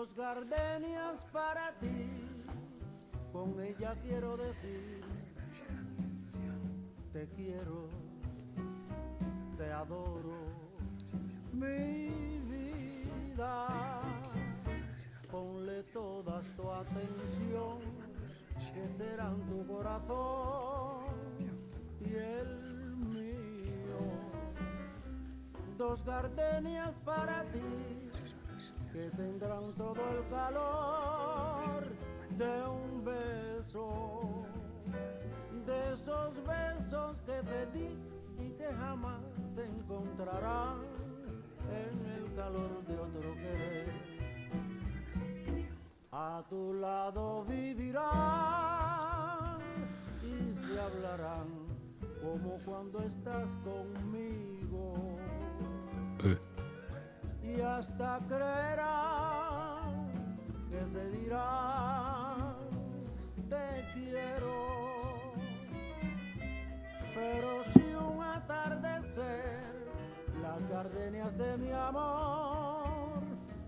Dos gardenias para ti, con ella quiero decir, te quiero, te adoro, mi vida. Ponle toda tu atención, que serán tu corazón y el mío. Dos gardenias para ti, que tendrán todo el calor de un beso, de esos besos que te di y que jamás te encontrarán en el calor de otro querer. A tu lado vivirán y se hablarán como cuando estás conmigo. Y hasta creerán que se dirán te quiero. Pero si un atardecer las gardenias de mi amor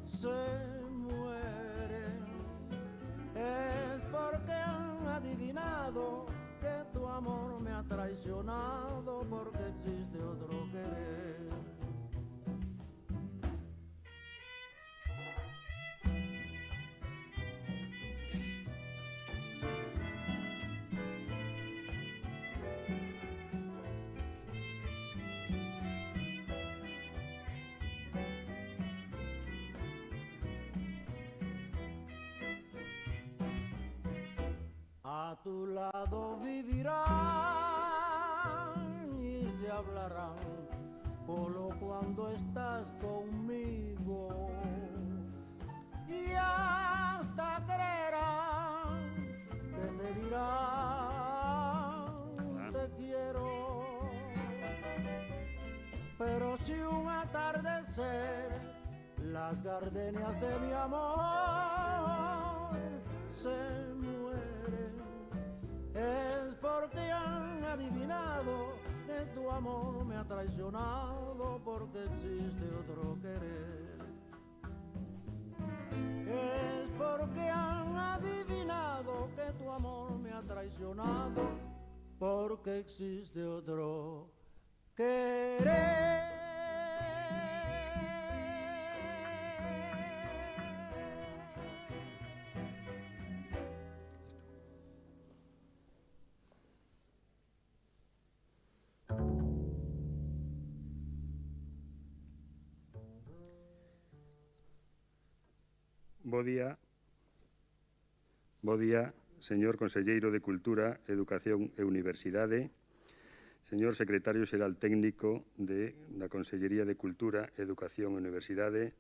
se mueren, es porque han adivinado que tu amor me ha traicionado, porque existe otro querer. A tu lado vivirán y se hablarán solo cuando estás conmigo. Y hasta creerán que se dirán te quiero. Pero si un atardecer las gardenias de mi amor se mueren, es porque han adivinado que tu amor me ha traicionado, porque existe otro querer. Es porque han adivinado que tu amor me ha traicionado, porque existe otro querer. Bo día, señor Conselleiro de Cultura, Educación e Universidade, señor Secretario Xeral Técnico da Consellería de Cultura, Educación e Universidade,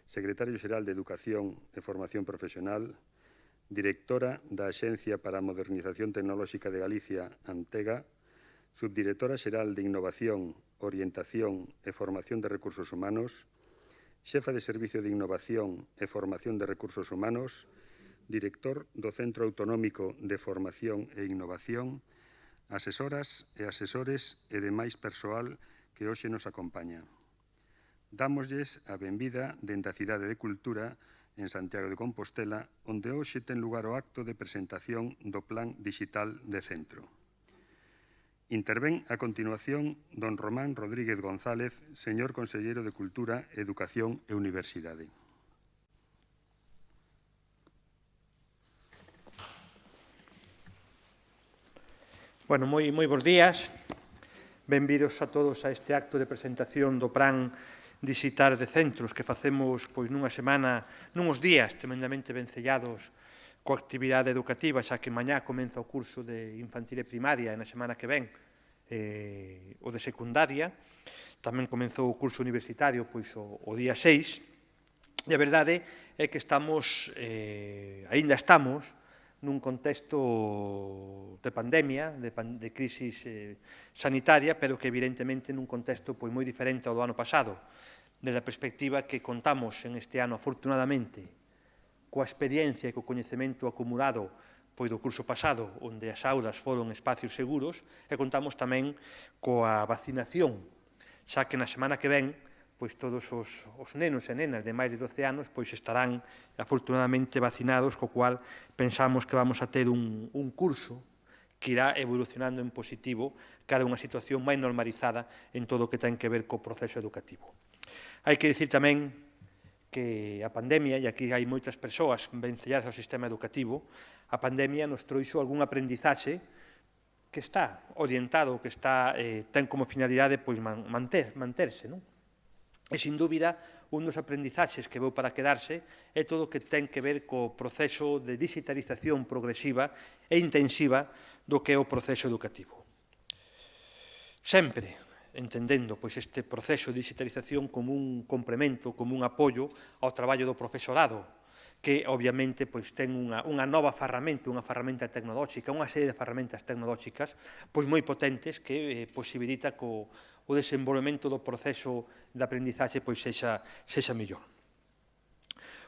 Secretario Xeral de Educación e Formación Profesional, Directora da Axencia para a Modernización Tecnolóxica de Galicia, Antega, Subdirectora Xeral de Innovación, Orientación e Formación de Recursos Humanos, Xefa de Servicio de Innovación e Formación de Recursos Humanos, Director do Centro Autonómico de Formación e Innovación, asesoras e asesores e demais persoal que hoxe nos acompaña. Dámoslles a benvida dende a Cidade de Cultura en Santiago de Compostela, onde hoxe ten lugar o acto de presentación do Plan Dixital de Centro. Intervén a continuación don Román Rodríguez González, señor Conselleiro de Cultura, Educación e Universidade. Bueno, moi bons días. Benvidos a todos a este acto de presentación do Plan Dixital de Centros que facemos nunha semana, nuns días tremendamente vencellados coa actividade educativa, xa que mañá comeza o curso de infantil e primaria e na semana que ven o de secundaria. Tamén comezou o curso universitario o día 6 e a verdade é que aínda estamos nun contexto de pandemia, de crisis sanitaria, pero que evidentemente nun contexto moi diferente ao do ano pasado, desde a perspectiva que contamos en este ano, afortunadamente, coa experiencia e co coñecemento acumulado do curso pasado, onde as aulas foron espacios seguros, e contamos tamén coa vacinación, xa que na semana que ven pois todos os nenos e nenas de máis de 12 anos pois estarán afortunadamente vacinados, co cual pensamos que vamos a ter un curso que irá evolucionando en positivo cara a unha situación máis normalizada en todo o que ten que ver co proceso educativo. Hai que dicir tamén que a pandemia, e aquí hai moitas persoas vencelladas ao sistema educativo, a pandemia nos trouxo algún aprendizaxe que está orientado, que ten como finalidade pois, manterse. Non? E, sin dúbida, un dos aprendizaxes que veu para quedarse é todo o que ten que ver co proceso de digitalización progresiva e intensiva do que é o proceso educativo. Sempre entendendo pois, este proceso de digitalización como un complemento, como un apoio ao traballo do profesorado, que obviamente pois, ten unha nova ferramenta, unha ferramenta tecnolóxica, unha serie de ferramentas tecnolóxicas pois, moi potentes que posibilita que o desenvolvemento do proceso de aprendizaxe pois, sexa mellor.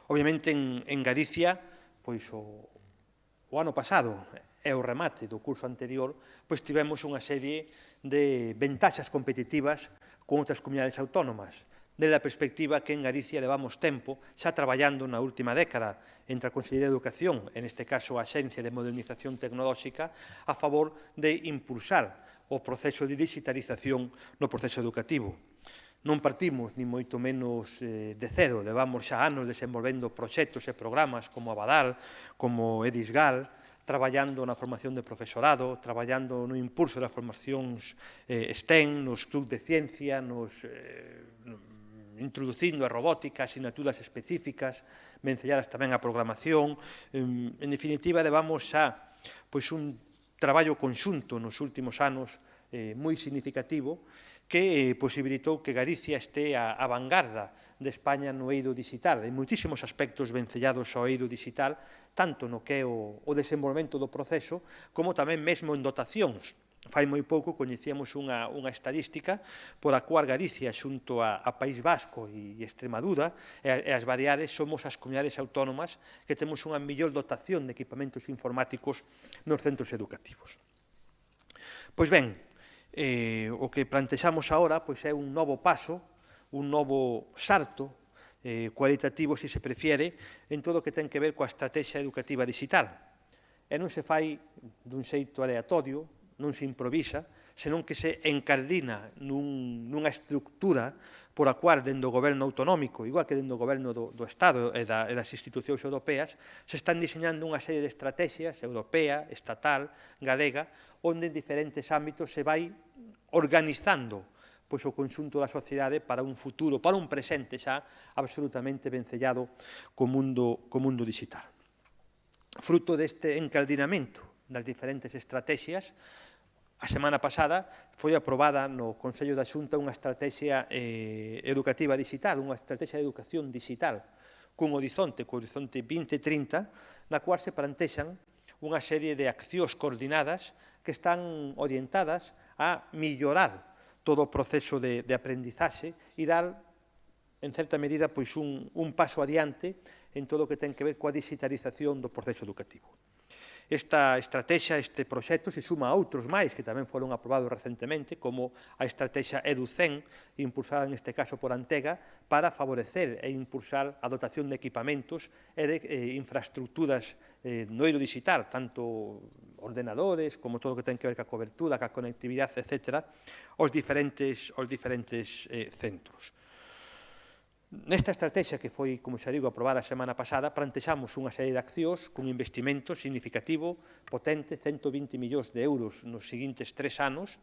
Obviamente, en Galicia, pois, o ano pasado e o remate do curso anterior, pois tivemos unha serie de ventaxas competitivas con outras comunidades autónomas, desde a perspectiva que en Galicia levamos tempo xa traballando na última década entre a Consellería de Educación, en este caso a Axencia de Modernización Tecnolóxica, a favor de impulsar o proceso de digitalización no proceso educativo. Non partimos, ni moito menos de cero, levamos xa anos desenvolvendo proxectos e programas como Abadal, como Edisgal, traballando na formación de profesorado, traballando no impulso das formacións STEM, nos clubs de ciencia, introducindo a robótica, asignaturas específicas, vencelladas tamén a programación. En definitiva, levamos xa pois, un traballo conxunto nos últimos anos moi significativo que posibilitou que Galicia este a vanguarda de España no eido digital, en moitísimos aspectos vencellados ao eido digital, tanto no que é o desenvolvemento do proceso, como tamén mesmo en dotacións. Fai moi pouco coñecíamos unha estadística pola cual Galicia, xunto a País Vasco e Extremadura, e as Baleares, somos as comunidades autónomas que temos unha mellor dotación de equipamentos informáticos nos centros educativos. Pois ben, o que plantexamos agora é un novo paso, un novo salto cualitativo, se se prefiere, en todo o que ten que ver coa estrategia educativa digital. E non se fai dun xeito aleatorio, non se improvisa, senón que se encardina nunha estructura por a cual, dentro do goberno autonómico, igual que dentro do goberno do Estado e das institucións europeas, se están diseñando unha serie de estrategias europea, estatal, galega, onde en diferentes ámbitos se vai organizando pois, o conxunto da sociedade para un futuro, para un presente xa absolutamente vencellado co mundo digital. Fruto deste encaldinamento das diferentes estrategias, a semana pasada foi aprobada no Consello da Xunta unha estrategia educativa digital, unha estrategia de educación digital cun horizonte 2030, na cual se plantexan unha serie de accións coordinadas que están orientadas a mellorar todo o proceso de aprendizaxe e dar, en certa medida, pois un paso adiante en todo o que ten que ver coa digitalización do proceso educativo. Esta estrategia, este proxecto, se suma a outros máis que tamén foron aprobados recentemente, como a estrategia EduCen, impulsada neste caso por Antega, para favorecer e impulsar a dotación de equipamentos e de infraestructuras no eido digital, tanto ordenadores, como todo o que ten que ver ca cobertura, ca conectividade, etc., aos diferentes centros. Nesta estrategia que foi, como xa digo, aprobada a semana pasada, plantexamos unha serie de accións cun investimento significativo, potente, 120 millóns de euros nos seguintes 3 anos,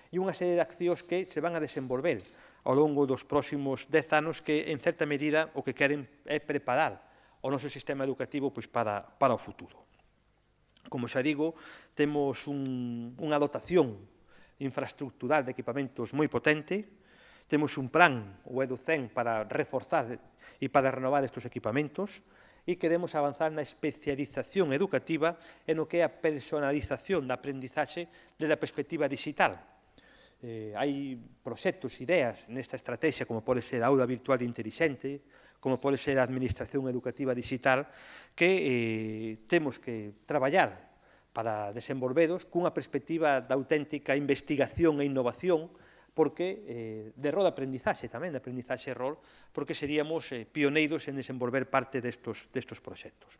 e unha serie de accións que se van a desenvolver ao longo dos próximos 10 anos que, en certa medida, o que queren é preparar o noso sistema educativo pois, para o futuro. Como xa digo, temos unha dotación infraestructural de equipamentos moi potente. Temos un plan, o EduCen, para reforzar e para renovar estes equipamentos e queremos avanzar na especialización educativa e no que é a personalización da aprendizaxe desde a perspectiva digital. Hai proxectos, ideas nesta estrategia, como pode ser a aula virtual intelixente, como pode ser a administración educativa digital, que temos que traballar para desenvolveros cunha perspectiva de auténtica investigación e innovación porque de erro de aprendizaxe tamén, de aprendizaxe-error, porque seríamos pioneiros en desenvolver parte destos proxectos.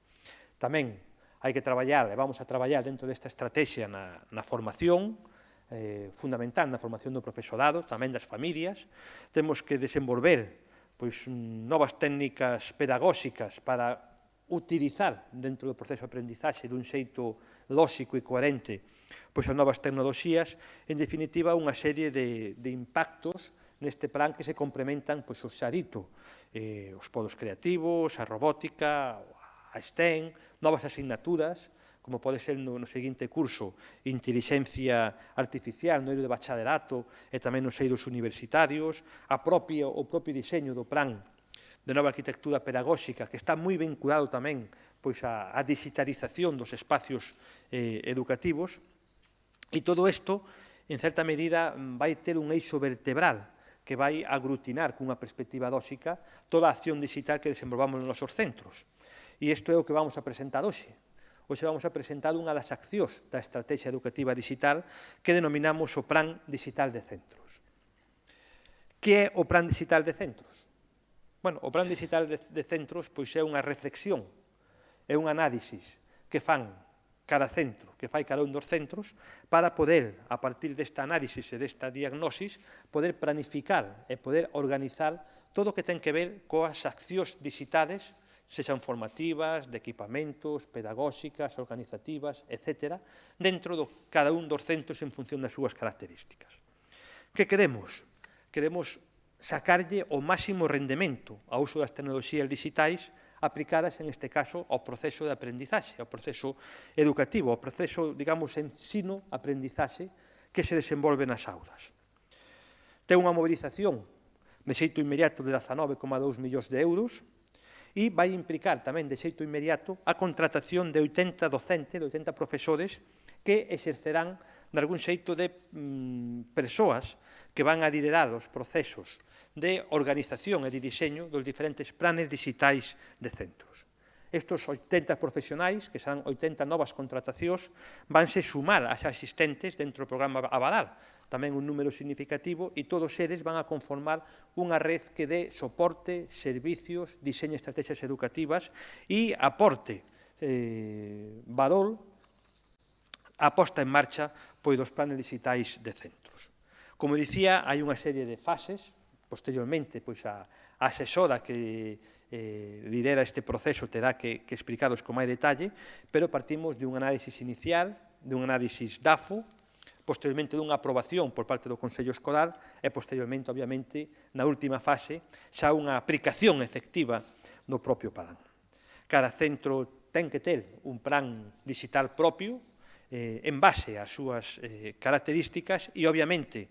Tamén hai que traballar, e vamos a traballar dentro desta estrategia na formación, fundamental na formación do profesorado, tamén das familias. Temos que desenvolver novas técnicas pedagóxicas para utilizar dentro do proceso de aprendizaxe dun xeito lóxico e coherente as novas tecnoloxías, en definitiva, unha serie de impactos neste plan que se complementan o xa dito, os polos creativos, a robótica, a STEM, novas asignaturas, como pode ser no seguinte curso, Intelixencia Artificial no eido de bacharelato e tamén nos eidos universitarios, o propio diseño do plan de nova arquitectura pedagóxica, que está moi vinculado tamén á digitalización dos espacios educativos, e todo isto, en certa medida, vai ter un eixo vertebral que vai aglutinar cunha perspectiva lóxica toda a acción digital que desenvolvamos nos nosos centros. E isto é o que vamos a presentar hoxe. Hoxe vamos a presentar unha das accións da Estrategia Educativa Digital que denominamos o Plan Digital de Centros. Que é o Plan Digital de Centros? Bueno, o Plan Digital de Centros é unha reflexión, é un análisis que fan cada centro, que fai cada un dos centros, para poder, a partir desta análisis e desta diagnosis, poder planificar e poder organizar todo o que ten que ver coas accións digitales, sexan formativas, de equipamentos, pedagóxicas, organizativas, etc., dentro de cada un dos centros en función das súas características. Que queremos? Queremos sacarlle o máximo rendemento ao uso das tecnoloxías digitais aplicadas, en este caso, ao proceso de aprendizaxe, ao proceso educativo, ao proceso, digamos, ensino-aprendizaxe que se desenvolve nas aulas. Ten unha mobilización de xeito inmediato de 19,2 millóns de euros e vai implicar tamén de xeito inmediato a contratación de 80 docentes, de 80 profesores que exercerán de algún xeito de persoas que van a liderar os procesos de organización e de diseño dos diferentes planes digitais de centros. Estos 80 profesionais, que serán 80 novas contratacións, vanse sumar ás existentes dentro do programa Abadal, tamén un número significativo, e todos eles van a conformar unha red que dé soporte, servicios, diseño de estrategias educativas e aporte valor a posta en marcha dos planes digitais de centros. Como dicía, hai unha serie de fases. Posteriormente, a asesora que lidera este proceso terá que explicaros con máis detalle, pero partimos de un análisis inicial, de un análisis DAFO, posteriormente dunha aprobación por parte do Consello Escolar e, posteriormente, obviamente, na última fase, xa unha aplicación efectiva do propio plan. Cada centro ten que ter un plan digital propio en base ás súas características e, obviamente,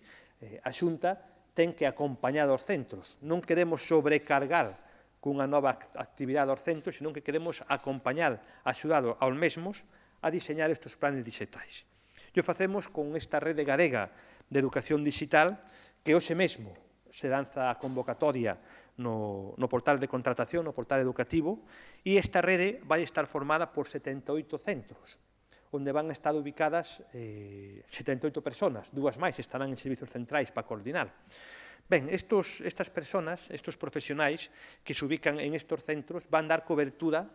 a Xunta ten que acompañar os centros. Non queremos sobrecargar cunha nova actividade aos centros, senón que queremos acompañar, axudar aos mesmos a diseñar estes planes digitais. E o facemos con esta rede galega de educación digital que hoxe mesmo se lanza a convocatoria no portal de contratación, no portal educativo, e esta rede vai estar formada por 78 centros, onde van a estar ubicadas 78 personas, dúas máis estarán en servizos centrais para coordinar. Ben, estas personas, estos profesionais que se ubican en estes centros van dar cobertura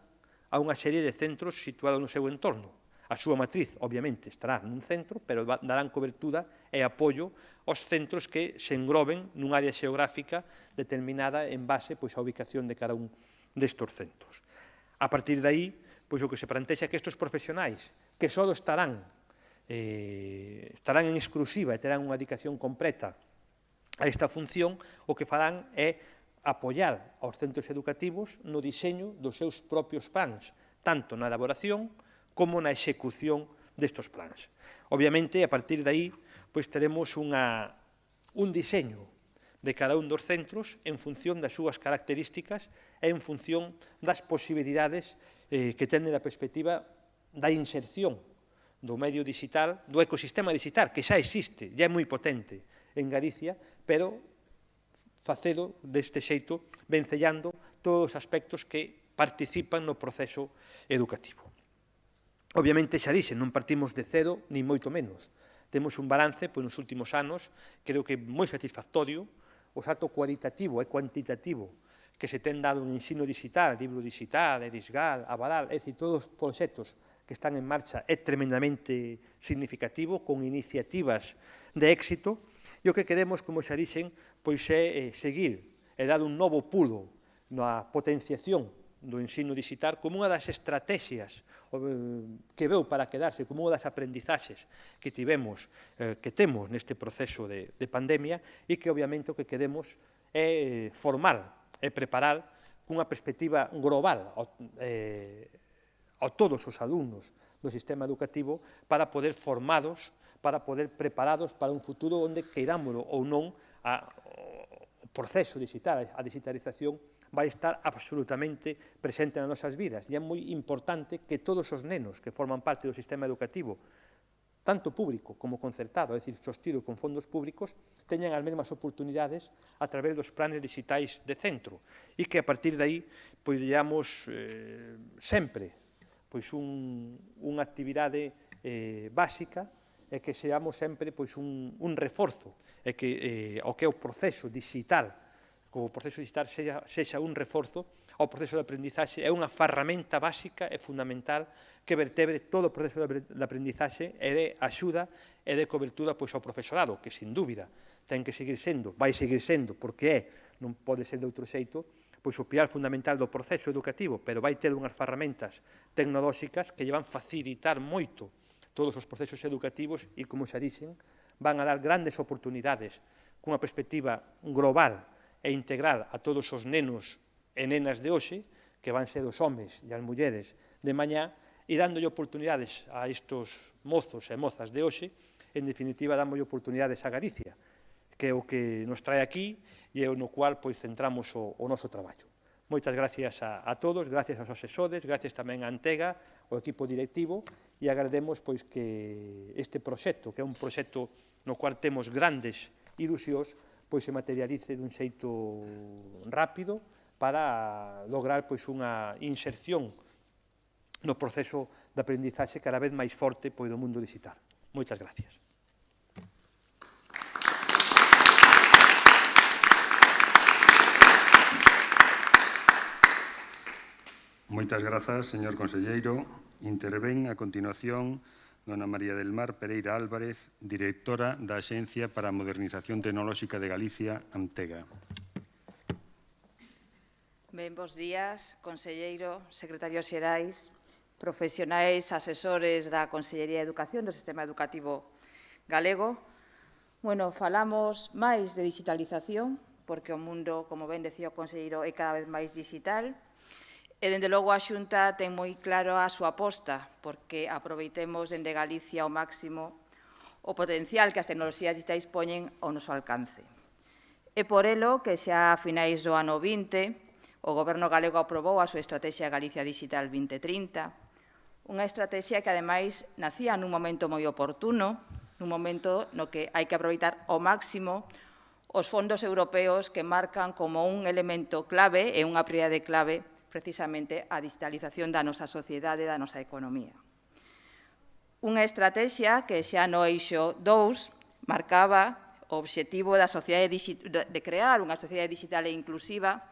a unha serie de centros situados no seu entorno. A súa matriz, obviamente, estará nun centro, pero darán cobertura e apoio aos centros que se engroben nun área xeográfica determinada en base á ubicación de cada un destes centros. A partir de aí, o que se plantexa é que estes profesionais que só estarán en exclusiva e terán unha dedicación completa a esta función, o que farán é apoiar aos centros educativos no diseño dos seus propios plans, tanto na elaboración como na execución destes plans. Obviamente, a partir de aí, teremos un diseño de cada un dos centros en función das súas características e en función das posibilidades que teñen a perspectiva da inserción do medio digital, do ecosistema digital, que xa existe, já é moi potente en Galicia, pero facelo deste xeito, vencellando todos os aspectos que participan no proceso educativo. Obviamente, xa dixen, non partimos de cero, ni moito menos. Temos un balance, pois, nos últimos anos, creo que moi satisfactorio, o salto cualitativo e cuantitativo que se ten dado no ensino digital, libro digital, Edisgal, Abadal, é dicir, todos os proxectos que están en marcha é tremendamente significativo, con iniciativas de éxito, e o que queremos, como xa dixen, pois é seguir e dar un novo pulo na potenciación do ensino digital como unha das estrategias que veu para quedarse, como unha das aprendizaxes que tivemos, que temos neste proceso de pandemia e que, obviamente, o que queremos é formar e preparar cunha perspectiva global a todos os alumnos do sistema educativo para poder formados, para poder preparados para un futuro onde queirámoslo ou non o proceso digital, a digitalización vai estar absolutamente presente nas nosas vidas. E é moi importante que todos os nenos que forman parte do sistema educativo, tanto público como concertado, é dicir, sostido con fondos públicos, teñan as mesmas oportunidades a través dos planes digitais de centro e que a partir de aí poidamos sempre unha actividade básica e que seamos sempre un reforzo e que o que é o proceso digital o proceso digital sexa un reforzo ao proceso de aprendizaxe, é unha ferramenta básica e fundamental que vertebre todo o proceso de aprendizaxe e de axuda e de cobertura ao profesorado, que, sin dúbida, ten que seguir sendo, vai seguir sendo, porque non pode ser de outro xeito, pois o pilar fundamental do proceso educativo, pero vai ter unhas ferramentas tecnolóxicas que lle van facilitar moito todos os procesos educativos e, como xa dixen, van a dar grandes oportunidades cunha perspectiva global e integral a todos os nenos e nenas de hoxe, que van ser os homes e as mulleres de mañá, e dándolle oportunidades a estes mozos e mozas de hoxe, en definitiva, damos oportunidades a Galicia, que é o que nos trae aquí e é no cual centramos o noso traballo. Moitas gracias a todos, gracias aos asesores, gracias tamén a Antega, ao equipo directivo, e agrademos que este proxecto, que é un proxecto no cual temos grandes ilusións, se materialice dun xeito rápido para lograr unha inserción no proceso de aprendizaxe cada vez máis forte do mundo digital. Moitas gracias. Moitas grazas, señor conselleiro. Intervén a continuación dona María del Mar Pereira Álvarez, directora da Axencia para a Modernización Tecnolóxica de Galicia, Antega. Ben, bos días, conselleiro, secretarios xerais, profesionais, asesores da Consellería de Educación do Sistema Educativo Galego. Bueno, falamos máis de digitalización, porque o mundo, como ben decía o conselleiro, é cada vez máis digital. E, dende logo, a Xunta ten moi claro a súa aposta, porque aproveitemos dende Galicia ao máximo o potencial que as tecnoloxías digitais poñen ao noso alcance. É por elo que xa a finais do ano 20 o Goberno galego aprobou a súa Estrategia Galicia Digital 2030, unha estrategia que, ademais, nacía nun momento moi oportuno, nun momento no que hai que aproveitar ao máximo os fondos europeos que marcan como un elemento clave e unha prioridade clave precisamente a digitalización da nosa sociedade e da nosa economía. Unha estrategia que xa no eixo 2 marcaba o obxectivo de crear unha sociedade digital e inclusiva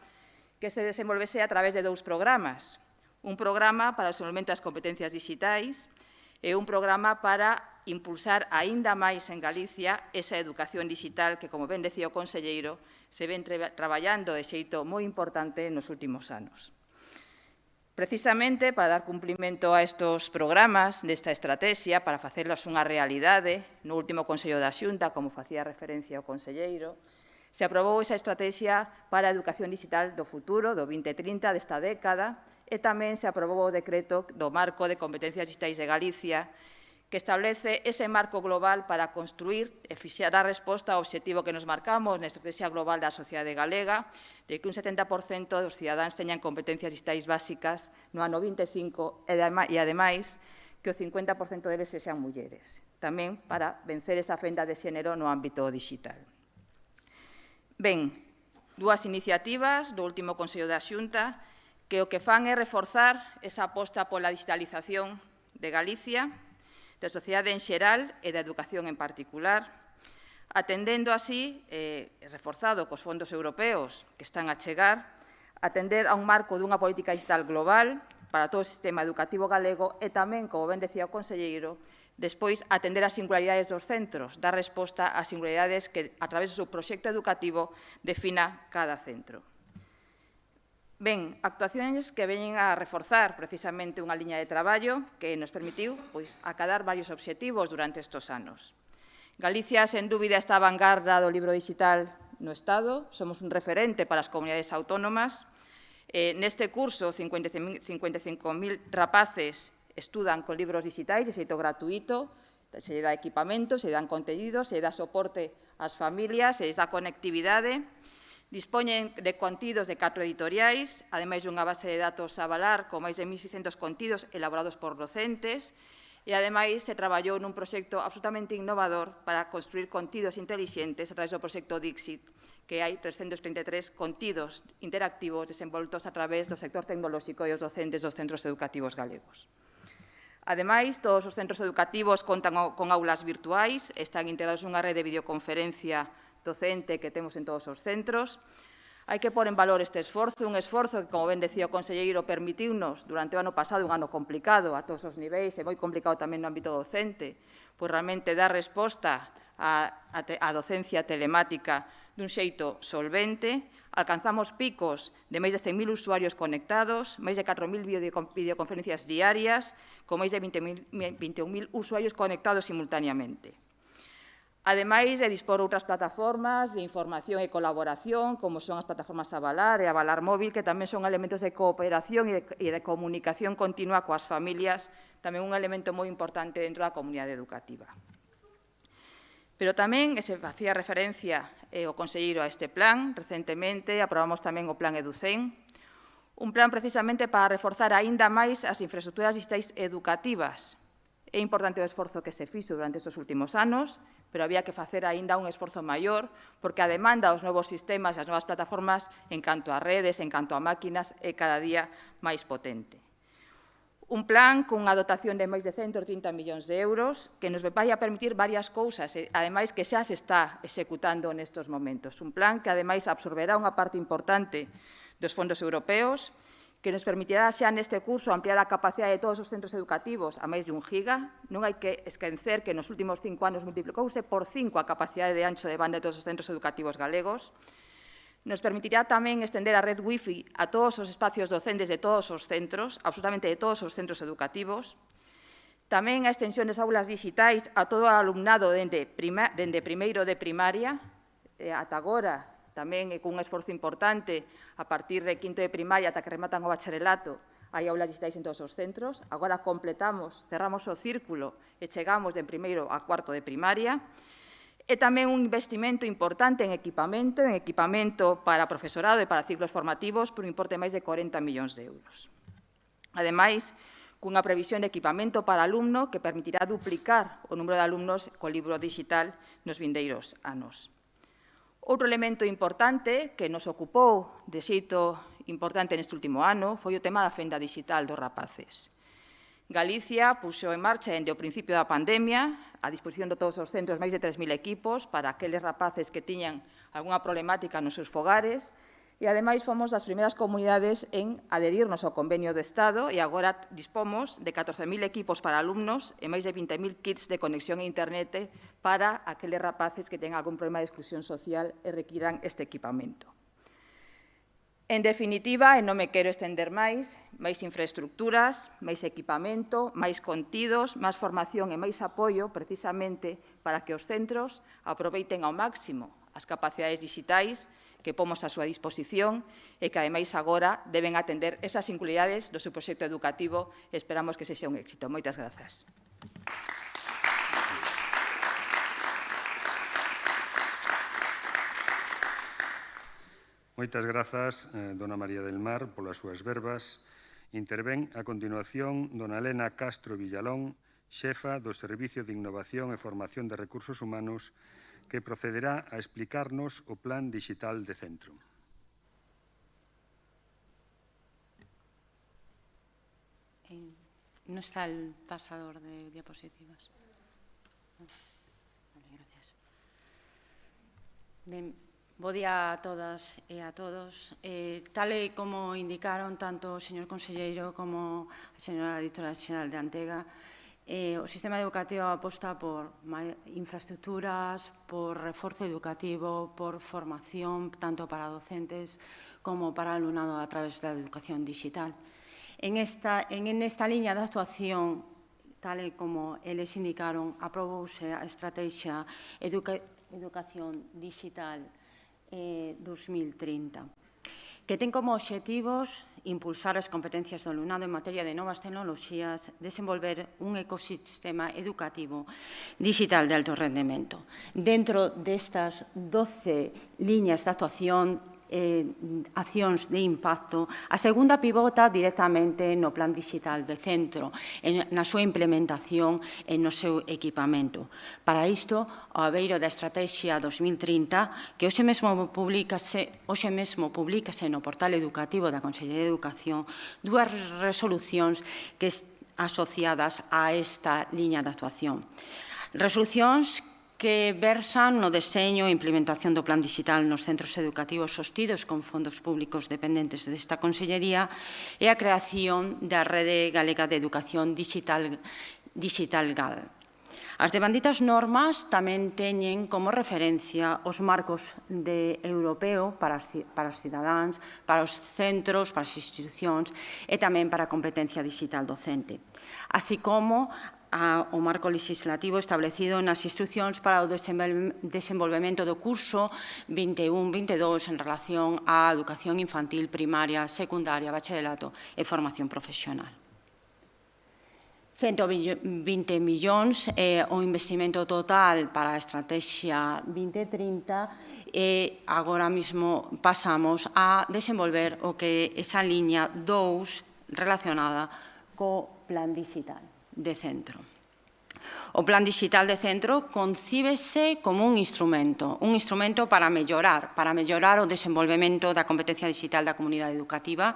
que se desenvolvese a través de 2 programas. Un programa para o desenvolvemento das competencias digitais e un programa para impulsar aínda máis en Galicia esa educación digital que, como ben decía o conselleiro, se ven traballando de xeito moi importante nos últimos anos. Precisamente para dar cumprimento a estes programas desta estrategia, para facelas unha realidade, no último Consello da Xunta, como facía referencia o conselleiro, se aprobou esa estrategia para a educación digital do futuro, do 2030, desta década, e tamén se aprobou o decreto do Marco de Competencias Digitais de Galicia, que establece ese marco global para construir e dar resposta ao obxectivo que nos marcamos na Estrategia Global da Sociedade Galega, de que un 70% dos cidadáns teñan competencias digitais básicas no ano 25 e, ademais, que o 50% deles sexan mulleres, tamén para vencer esa fenda de xénero no ámbito digital. Ben, 2 iniciativas do último Consello da Xunta que o que fan é reforzar esa aposta pola digitalización de Galicia, da sociedade en xeral e da educación en particular, atendendo así, reforzado cos fondos europeos que están a chegar, atender a un marco dunha política digital global para todo o sistema educativo galego e tamén, como ben decía o conselleiro, despois atender as singularidades dos centros, dar resposta ás singularidades que, a través do seu proxecto educativo, defina cada centro. Ben, actuacións que veñen a reforzar precisamente unha liña de traballo que nos permitiu acadar varios obxectivos durante estes anos. Galicia, sen dúbida, está a vanguarda do libro digital no Estado, somos un referente para as comunidades autónomas. Neste curso, 55.000 rapaces estudan con libros digitais de xeito gratuito, se dá equipamento, se dan contenidos, se dá soporte ás familias, se dá conectividade. Dispoñen de contidos de 4 editoriais, ademais dunha base de datos a avalar con máis de 1.600 contidos elaborados por docentes e, ademais, se traballou nun proxecto absolutamente innovador para construir contidos intelixentes a través do proxecto Dixit, que hai 333 contidos interactivos desenvoltos a través do sector tecnolóxico e os docentes dos centros educativos galegos. Ademais, todos os centros educativos contan con aulas virtuais, están integrados nunha rede de videoconferencia docente que temos en todos os centros. Hai que pôr en valor este esforzo, un esforzo que, como ben decía o conselleiro, permitiunos durante o ano pasado, un ano complicado a todos os niveis e moi complicado tamén no ámbito docente, pois realmente dar resposta á docencia telemática dun xeito solvente. Alcanzamos picos de máis de 100.000 usuarios conectados, máis de 4.000 videoconferencias diarias, con máis de 21.000 usuarios conectados simultáneamente. Ademais de dispor outras plataformas de información e colaboración, como son as plataformas Avalar e Avalar Móvil, que tamén son elementos de cooperación e de comunicación continua coas familias, tamén un elemento moi importante dentro da comunidade educativa. Pero tamén, se facía referencia o conselleiro a este plan, recentemente aprobamos tamén o plan EduCen, un plan precisamente para reforzar aínda máis as infraestructuras digitais educativas. É importante o esforzo que se fixo durante estes últimos anos, pero había que facer aínda un esforzo maior, porque a demanda aos novos sistemas e as novas plataformas, en canto a redes, en canto a máquinas, é cada día máis potente. Un plan cunha dotación de máis de 130 millóns de euros que nos vai a permitir varias cousas, ademais que xa se está executando nestes momentos. Un plan que, ademais, absorberá unha parte importante dos fondos europeos, que nos permitirá xa neste curso ampliar a capacidade de todos os centros educativos a máis de 1 giga. Non hai que esquecer que nos últimos 5 anos multiplicouse por 5 a capacidade de ancho de banda de todos os centros educativos galegos. Nos permitirá tamén estender a red Wi-Fi a todos os espacios docentes de todos os centros, absolutamente de todos os centros educativos. Tamén a extensión das aulas digitais a todo o alumnado dende primeiro de primaria, ata agora, tamén cun esforzo importante a partir de quinto de primaria ata que rematan o bacharelato, hai aulas digitais en todos os centros. Agora completamos, cerramos o círculo e chegamos de primeiro a cuarto de primaria. E tamén un investimento importante en equipamento para profesorado e para ciclos formativos por un importe de máis de 40 millóns de euros. Ademais, cunha previsión de equipamento para alumno que permitirá duplicar o número de alumnos co libro digital nos vindeiros anos. Outro elemento importante que nos ocupou de xeito importante neste último ano foi o tema da fenda digital dos rapaces. Galicia puxo en marcha, dende o principio da pandemia, a disposición de todos os centros máis de 3.000 equipos para aqueles rapaces que tiñan algunha problemática nos seus fogares e, ademais, fomos das primeiras comunidades en adherirnos ao convenio do Estado e agora dispomos de 14.000 equipos para alumnos e máis de 20.000 kits de conexión a internet para aqueles rapaces que teñan algún problema de exclusión social e requiran este equipamento. En definitiva, e non me quero estender máis infraestructuras, máis equipamento, máis contidos, máis formación e máis apoio precisamente para que os centros aproveiten ao máximo as capacidades digitais que pomos a súa disposición e que, ademais, agora deben atender esas singularidades do seu proxecto educativo e esperamos que sexa un éxito. Moitas grazas. Moitas grazas, dona María del Mar, polas súas verbas. Intervén a continuación dona Elena Castro Villalón, xefa do Servicio de Innovación e Formación de Recursos Humanos, que procederá a explicarnos o Plan Digital de Centro. No está el pasador de diapositivas. Vale, gracias. Ben, bo día a todas e a todos. Tal e como indicaron tanto o señor conselleiro como a señora directora xeral de Antega, o sistema educativo aposta por infraestructuras, por reforzo educativo, por formación tanto para docentes como para alumnado a través da educación digital. En esta liña de actuación, tal e como eles indicaron, aprobouse a Estrategia Educación Digital 2030, que ten como obxectivos impulsar as competencias do alumnado en materia de novas tecnoloxías, desenvolver un ecosistema educativo digital de alto rendemento. Dentro destas 12 liñas de actuación, accións de impacto, a segunda pivota directamente no plan digital de centro, na súa implementación e no seu equipamento. Para isto, ao abeiro da Estrategia 2030, que hoxe mesmo publicase no portal educativo da Consellería de Educación, dúas resolucións que asociadas a esta liña de actuación. Resolucións que versan no deseño e implementación do plan digital nos centros educativos sostidos con fondos públicos dependentes desta Consellería e a creación da Rede Galega de Educación Digital GAL. As devanditas normas tamén teñen como referencia os marcos europeo para os cidadáns, para os centros, para as institucións e tamén para a competencia digital docente, así como o marco legislativo establecido nas instruccións para o desenvolvemento do curso 21-22 en relación á educación infantil, primaria, secundaria, bacharelato e formación profesional. 120 millóns é o investimento total para a Estrategia 2030 e agora mesmo pasamos a desenvolver o que é esa liña 2 relacionada co plan digital de centro. O plan digital de centro concíbese como un instrumento para mellorar o desenvolvemento da competencia digital da comunidade educativa,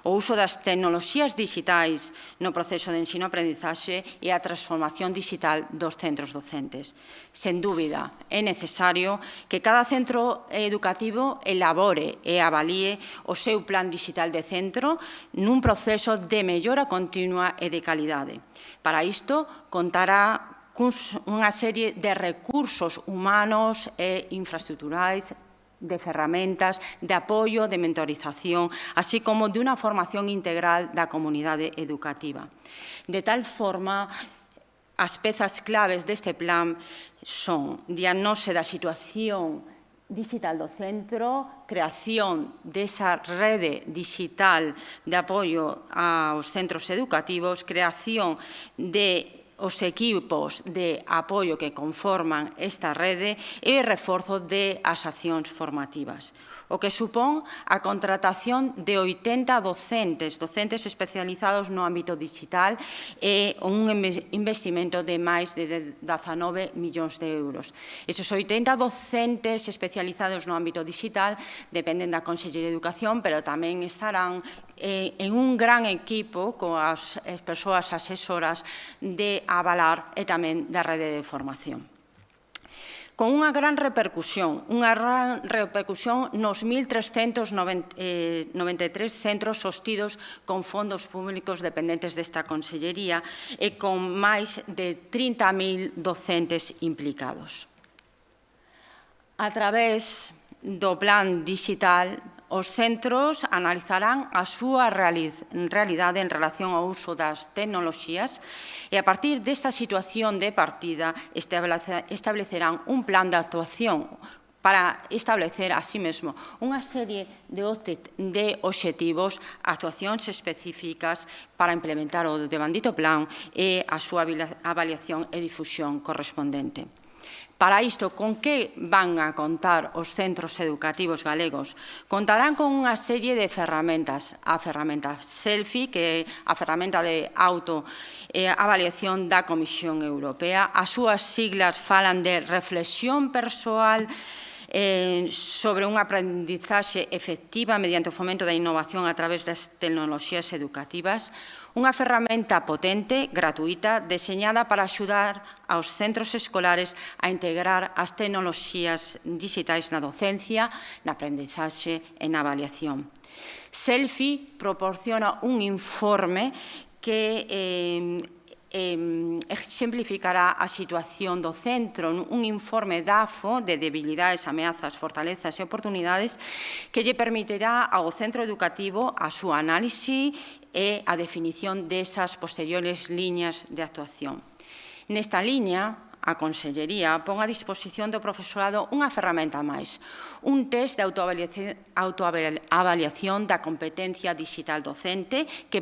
o uso das tecnoloxías digitais no proceso de ensino-aprendizaxe e a transformación digital dos centros docentes. Sen dúbida, é necesario que cada centro educativo elabore e avalíe o seu plan digital de centro nun proceso de mellora continua e de calidade. Para isto, contará unha serie de recursos humanos e infraestructurais, de ferramentas, de apoio, de mentorización, así como de unha formación integral da comunidade educativa. De tal forma, as pezas claves deste plan son diagnose da situación digital do centro, creación desa rede digital de apoio aos centros educativos, creación de os equipos de apoio que conforman esta rede e reforzo de as accións formativas, o que supón a contratación de 80 docentes especializados no ámbito digital e un investimento de máis de 19 millóns de euros. Esos 80 docentes especializados no ámbito digital dependen da Consellería de Educación, pero tamén estarán en un gran equipo coas persoas asesoras de avalar e tamén da rede de formación. Con unha gran repercusión nos 1.393 centros sostidos con fondos públicos dependentes desta Consellería e con máis de 30.000 docentes implicados. A través do plan digital, os centros analizarán a súa realidade en relación ao uso das tecnoloxías e, a partir desta situación de partida, establecerán un plan de actuación para establecer, así mesmo, unha serie de obxectivos, actuacións específicas para implementar o devandito plan e a súa avaliación e difusión correspondente. Para isto, con que van a contar os centros educativos galegos? Contarán con unha serie de ferramentas. A ferramenta Selfie, que é a ferramenta de autoavaliación da Comisión Europea. As súas siglas falan de reflexión persoal sobre unha aprendizaxe efectiva mediante o fomento da innovación a través das tecnoloxías educativas, unha ferramenta potente, gratuita, deseñada para axudar aos centros escolares a integrar as tecnoloxías digitais na docencia, na aprendizaxe e na avaliación. Selfie proporciona un informe que exemplificará a situación do centro, un informe DAFO de debilidades, ameazas, fortalezas e oportunidades que lle permitirá ao centro educativo a súa análise e a definición desas posteriores liñas de actuación. Nesta liña, a Consellería pon a disposición do profesorado unha ferramenta máis, un test de autoavaliación da competencia digital docente que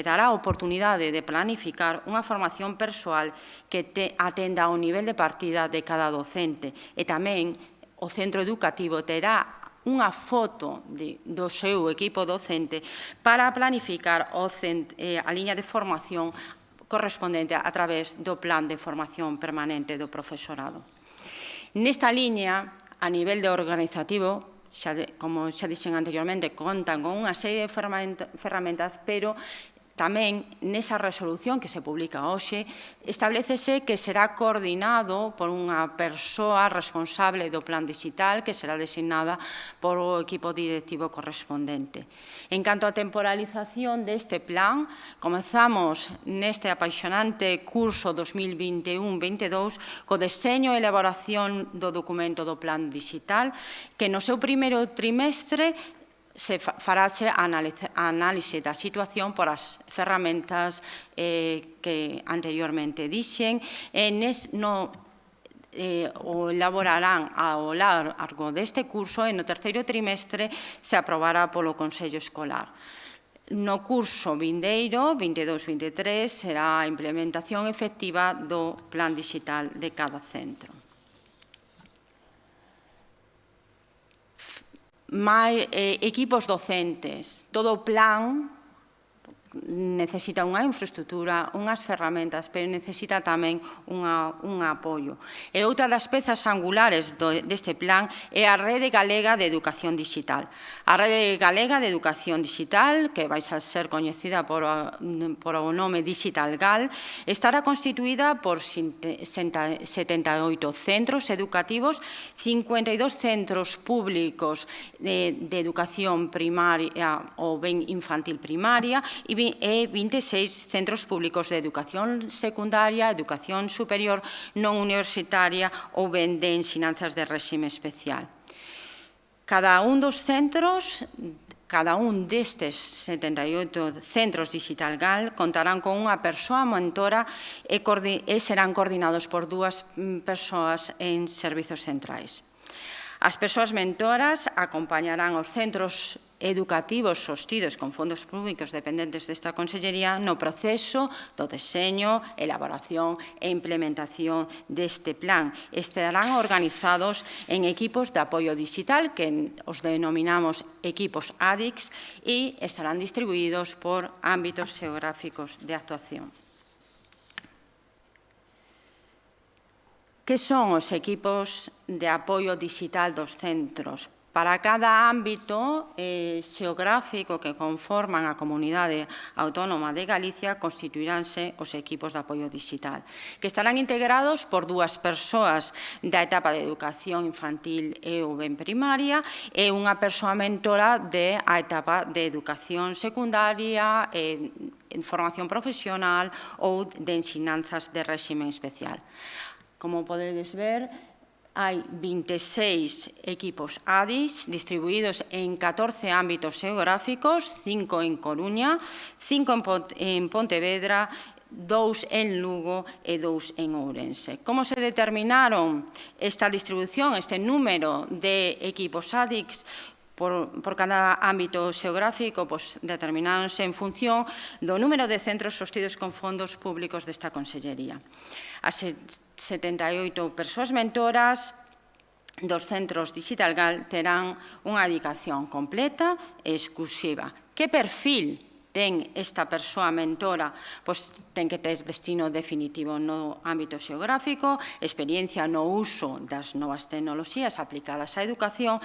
dará a oportunidade de planificar unha formación persoal que atenda ao nivel de partida de cada docente e tamén o centro educativo terá unha foto do seu equipo docente para planificar a liña de formación correspondente a través do plan de formación permanente do profesorado. Nesta liña, a nivel de organizativo, como xa dixen anteriormente, contan con unha serie de ferramentas, pero tamén nesa resolución que se publica hoxe establecese que será coordinado por unha persoa responsable do plan digital que será designada por o equipo directivo correspondente. En canto á temporalización deste plan, comezamos neste apaixonante curso 2021-22 co deseño e elaboración do documento do plan digital que no seu primeiro trimestre se farase a análise da situación por as ferramentas que anteriormente dixen e o elaborarán ao largo deste curso e no terceiro trimestre se aprobará polo Consello Escolar. No curso vindeiro, 22-23, será a implementación efectiva do plan digital de cada centro. Equipos docentes. Todo o plan necesita unha infraestructura, unhas ferramentas, pero necesita tamén un apoio. E outra das pezas angulares deste plan é a Rede Galega de Educación Digital. A Rede Galega de Educación Digital, que vai a ser coñecida por o nome Digital Gal, estará constituída por 78 centros educativos, 52 centros públicos de educación primaria ou ben infantil primaria e 26 centros públicos de educación secundaria, educación superior, non universitaria ou ben de ensinanzas de réxime especial. Cada un destes 78 centros Digital Gal contarán con unha persoa mentora e serán coordinados por dúas persoas en servizos centrais. As persoas mentoras acompañarán os centros educativos sostidos con fondos públicos dependentes desta Consellería no proceso do deseño, elaboración e implementación deste plan. Estarán organizados en equipos de apoio digital, que os denominamos equipos ADICS, e estarán distribuídos por ámbitos xeográficos de actuación. Que son os equipos de apoio digital dos centros? Para cada ámbito xeográfico que conforman a Comunidade Autónoma de Galicia constituiránse os equipos de apoio digital, que estarán integrados por dúas persoas da etapa de educación infantil e ou ben primaria e unha persoa mentora da etapa de educación secundaria, en formación profesional ou de ensinanzas de réxime especial. Como podedes ver, hai 26 equipos ADIS distribuídos en 14 ámbitos xeográficos, 5 en Coruña, 5 en Pontevedra, 2 en Lugo e 2 en Ourense. Como se determinaron esta distribución, este número de equipos ADIS por cada ámbito xeográfico, determináronse en función do número de centros sostidos con fondos públicos desta Consellería. As 78 persoas mentoras dos centros Digital Gal terán unha dedicación completa e exclusiva. Que perfil ten esta persoa mentora? Pois ten que ter destino definitivo no ámbito xeográfico, experiencia no uso das novas tecnoloxías aplicadas á educación,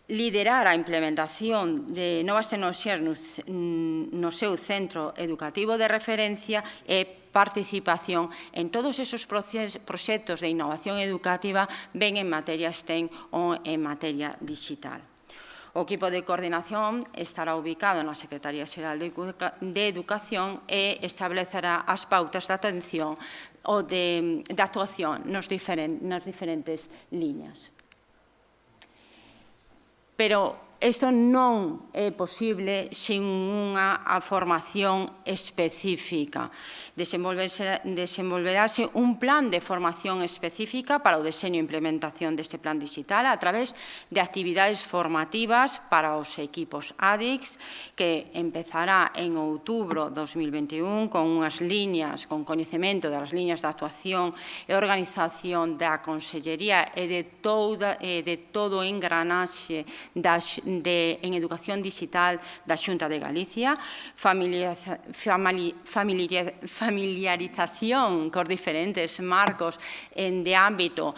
liderar a implementación de novas tecnoloxías no seu centro educativo de referencia e participación en todos esos proxectos de innovación educativa, ben en materia STEM ou en materia digital. O equipo de coordinación estará ubicado na Secretaría Xeral de Educación e establecerá as pautas de atención ou de actuación nas diferentes liñas. Pero isto non é posible sen unha formación específica. Desenvolverase un plan de formación específica para o deseño e implementación deste plan digital a través de actividades formativas para os equipos ADICS, que empezará en outubro de 2021 con unhas liñas, con coñecemento das liñas de actuación e organización da Consellería e de todo o engranaxe en educación digital da Xunta de Galicia, familiarización cos diferentes marcos de ámbito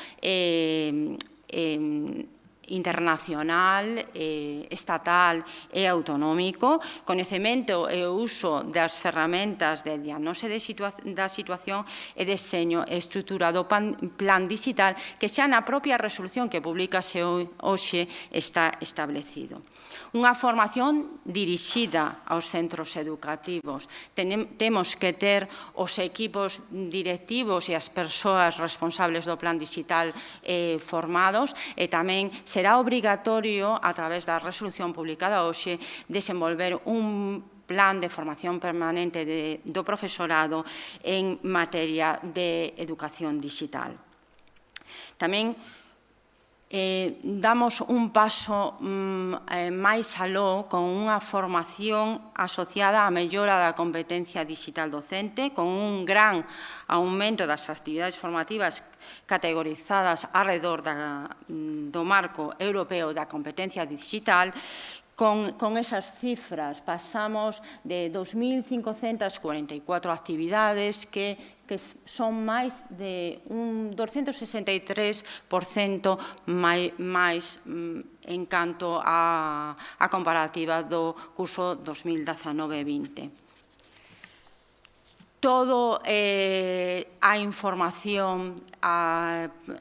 internacional, estatal e autonómico, coñecemento e uso das ferramentas de diagnose da situación e deseño e estrutura do plan digital que xa na propia resolución que publicase hoxe está establecido. Unha formación dirixida aos centros educativos. Temos que ter os equipos directivos e as persoas responsables do plan digital formados e tamén será obrigatorio, a través da resolución publicada hoxe, desenvolver un plan de formación permanente do profesorado en materia de educación digital. Tamén damos un paso máis aló con unha formación asociada á mellora da competencia digital docente, con un gran aumento das actividades formativas categorizadas alrededor do marco europeo da competencia digital. Con esas cifras pasamos de 2.544 actividades que son máis de un 263% máis en canto á comparativa do curso 2019-20. Toda a información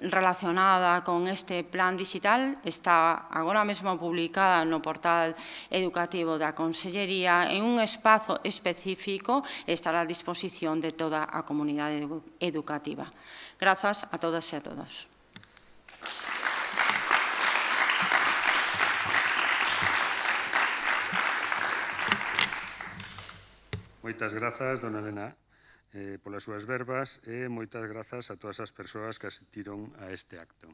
relacionada con este plan digital está agora mesmo publicada no portal educativo da Consellería en un espazo específico e estará a disposición de toda a comunidade educativa. Grazas a todas e a todos. Moitas grazas, dona Elena, polas súas verbas e moitas grazas a todas as persoas que asistiron a este acto.